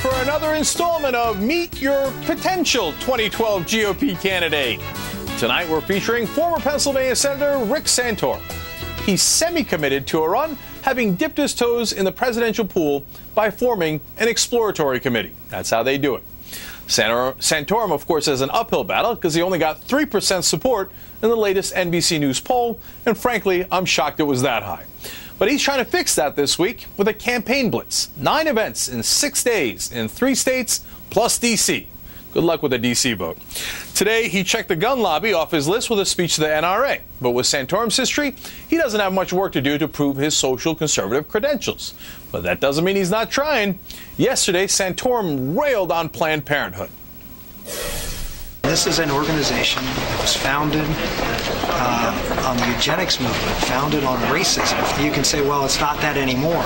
for another installment of Meet Your Potential 2012 GOP Candidate. Tonight we're featuring former Pennsylvania Senator Rick Santorum. He's semi-committed to a run, having dipped his toes in the presidential pool by forming an exploratory committee. That's how they do it. Santorum, of course, has an uphill battle because he only got 3% support in the latest NBC News poll, and frankly, I'm shocked it was that high. But he's trying to fix that this week with a campaign blitz. 9 events in 6 days in 3 states plus D.C. Good luck with the D.C. vote. Today, he checked the gun lobby off his list with a speech to the NRA. But with Santorum's history, he doesn't have much work to do to prove his social conservative credentials. But that doesn't mean he's not trying. Yesterday, Santorum railed on Planned Parenthood. This is an organization that was founded on the eugenics movement, founded on racism. You can say, well, it's not that anymore.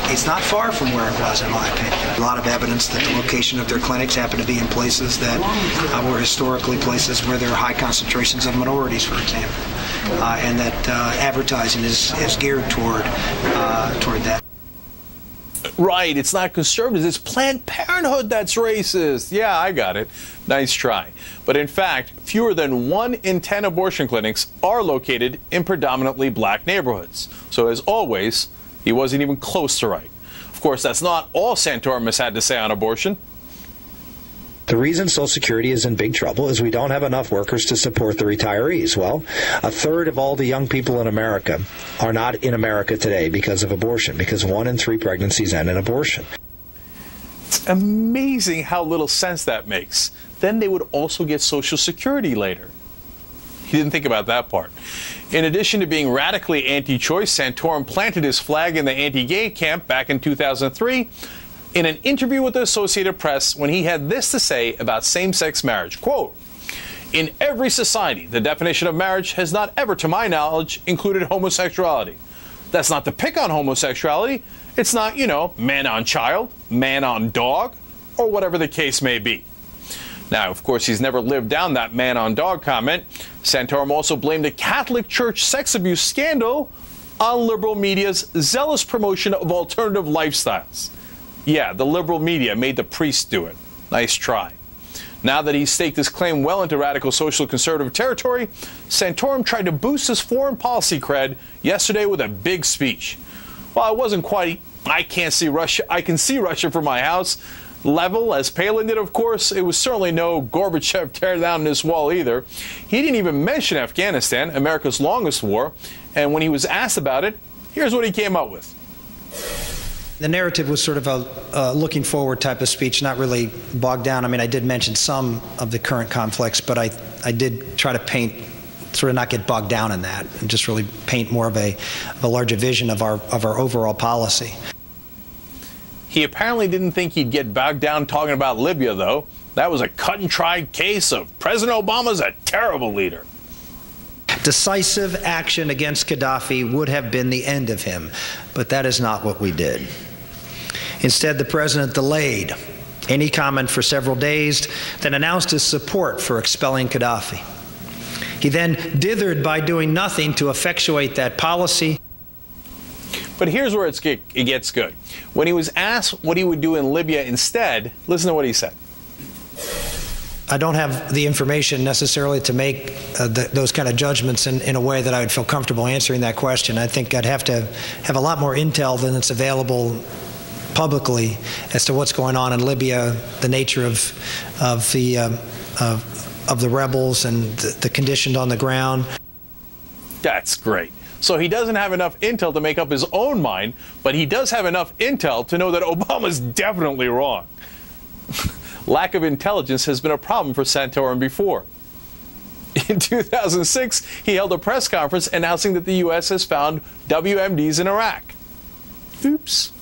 It's not far from where it was, in my opinion. A lot of evidence that the location of their clinics happen to be in places that were historically places where there are high concentrations of minorities, for example, and that advertising is geared toward that. Right, it's not conservatives, it's Planned Parenthood that's racist. Yeah, I got it. Nice try. But in fact, fewer than 1 in 10 abortion clinics are located in predominantly black neighborhoods. So as always, he wasn't even close to right. Of course, that's not all Santorum has had to say on abortion. The reason Social Security is in big trouble is we don't have enough workers to support the retirees. Well, 1/3 of all the young people in America are not in America today because of abortion, because 1 in 3 pregnancies end in abortion. It's amazing how little sense that makes. Then they would also get Social Security later. He didn't think about that part. In addition to being radically anti-choice, Santorum planted his flag in the anti-gay camp back in 2003 in an interview with the Associated Press when he had this to say about same-sex marriage. Quote, "In every society, the definition of marriage has not ever, to my knowledge, included homosexuality. That's not to pick on homosexuality. It's not, man on child, man on dog, or whatever the case may be." Now, of course, he's never lived down that man on dog comment. Santorum also blamed a Catholic Church sex abuse scandal on liberal media's zealous promotion of alternative lifestyles. Yeah, the liberal media made the priests do it. Nice try. Now that he's staked his claim well into radical social conservative territory, Santorum tried to boost his foreign policy cred yesterday with a big speech. While it wasn't quite, I can see Russia from my house level, as Palin did, of course, it was certainly no Gorbachev tear down this wall either. He didn't even mention Afghanistan, America's longest war, and when he was asked about it, here's what he came up with. The narrative was sort of a looking forward type of speech, not really bogged down. I mean, I did mention some of the current conflicts, but I did try to paint, sort of not get bogged down in that, and just really paint more of a larger vision of our overall policy. He apparently didn't think he'd get bogged down talking about Libya, though. That was a cut-and-dried case of President Obama's a terrible leader. Decisive action against Gaddafi would have been the end of him, but that is not what we did. Instead, the president delayed any comment for several days, then announced his support for expelling Gaddafi. He then dithered by doing nothing to effectuate that policy. But here's where it gets good. When he was asked what he would do in Libya instead, listen to what he said. I don't have the information necessarily to make those kind of judgments in a way that I would feel comfortable answering that question. I think I'd have to have a lot more intel than it's available publicly as to what's going on in Libya, the nature of the rebels and the conditions on the ground. That's great. So he doesn't have enough intel to make up his own mind, but he does have enough intel to know that Obama's definitely wrong. Lack of intelligence has been a problem for Santorum before. In 2006, he held a press conference announcing that the U.S. has found WMDs in Iraq. Oops.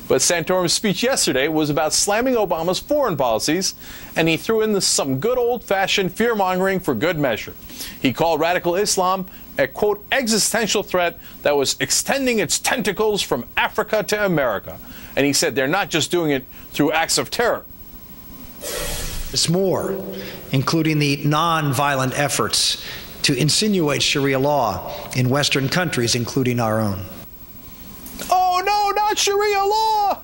But Santorum's speech yesterday was about slamming Obama's foreign policies, and he threw in some good old-fashioned fear-mongering for good measure. He called radical Islam a, quote, existential threat that was extending its tentacles from Africa to America. And he said they're not just doing it through acts of terror. It's more, including the non-violent efforts to insinuate Sharia law in Western countries, including our own. Oh, no, not Sharia law!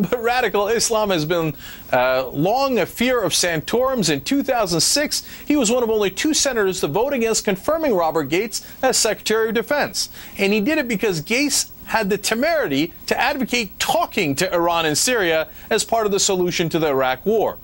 But radical Islam has been long a fear of Santorum's. In 2006, he was one of only 2 senators to vote against confirming Robert Gates as Secretary of Defense. And he did it because Gates had the temerity to advocate talking to Iran and Syria as part of the solution to the Iraq War.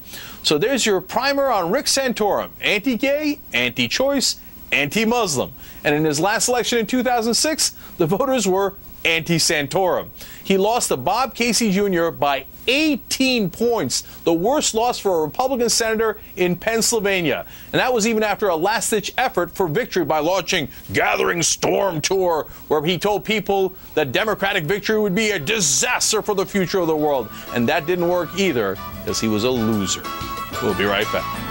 So there's your primer on Rick Santorum: anti-gay, anti-choice, anti-Muslim. And in his last election in 2006, the voters were anti-Santorum. He lost to Bob Casey Jr. by 18 points, the worst loss for a Republican senator in Pennsylvania. And that was even after a last-ditch effort for victory by launching Gathering Storm Tour, where he told people that Democratic victory would be a disaster for the future of the world. And that didn't work either, because he was a loser. We'll be right back.